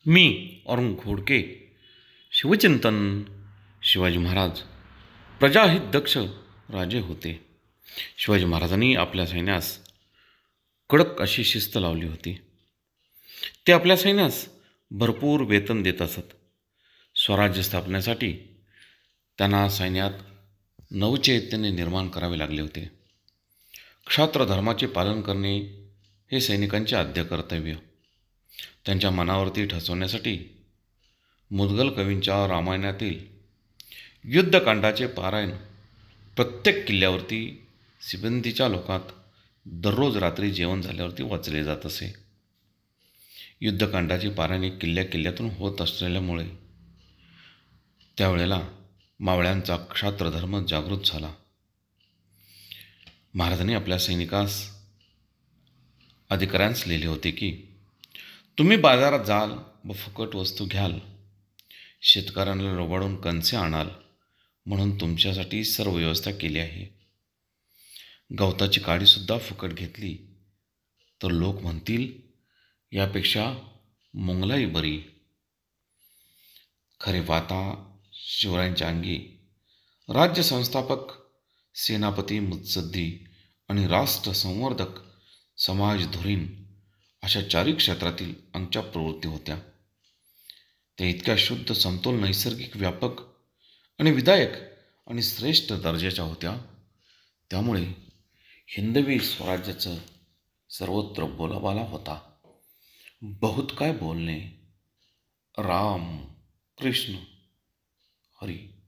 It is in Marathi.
मी अरुण खोडके. शिवचिंतन. शिवाजी महाराज प्रजाहित दक्ष राजे होते. शिवाजी महाराजांनी आपल्या सैन्यास कडक अशी शिस्त लावली होती. ते आपल्या सैन्यास भरपूर वेतन देत असत. स्वराज्य स्थापनेसाठी त्यांना सैन्यात नवचैतन्य निर्माण करावे लागले होते. क्षात्र धर्माचे पालन करणे हे सैनिकांचे आद्य कर्तव्य. त्यांच्या मनावरती ठसवण्यासाठी मुद्गल कवींच्या रामायणातील युद्धकांडाचे पारायण प्रत्येक किल्ल्यावरती सिबंदीच्या लोकात दररोज रात्री जेवण झाल्यावरती वाचले जात असे. युद्धकांडाचे पारायण किल्ल्यातून होत असलेल्यामुळे त्यावेळेला मावळ्यांचा क्षात्रधर्म जागृत झाला. महाराजांनी आपल्या सैनिकास अधिकाऱ्यांस लिहिले होते की तुम्ही बाजारात जाल व फुकट वस्तू घ्याल, शेतकऱ्यांना रोबाडून कणसे आणाल, म्हणून तुमच्यासाठी सर्व व्यवस्था केली आहे. गवताची काडीसुद्धा फुकट घेतली तर लोक म्हणतील यापेक्षा मुंगलाई बरी. खरे पाहता शिवरायांच्या अंगी राज्य संस्थापक, सेनापती, मुत्सद्दी आणि राष्ट्र संवर्धक, समाज धुरीण अशा चारही क्षेत्रातील आमच्या प्रवृत्ती होत्या. त्या इतक्या शुद्ध, समतोल, नैसर्गिक, व्यापक आणि विधायक आणि श्रेष्ठ दर्जाच्या होत्या. त्यामुळे हिंदवी स्वराज्याचं सर्वत्र बोलाबाला होता. बहुत काय बोलणे. राम, कृष्ण, हरी.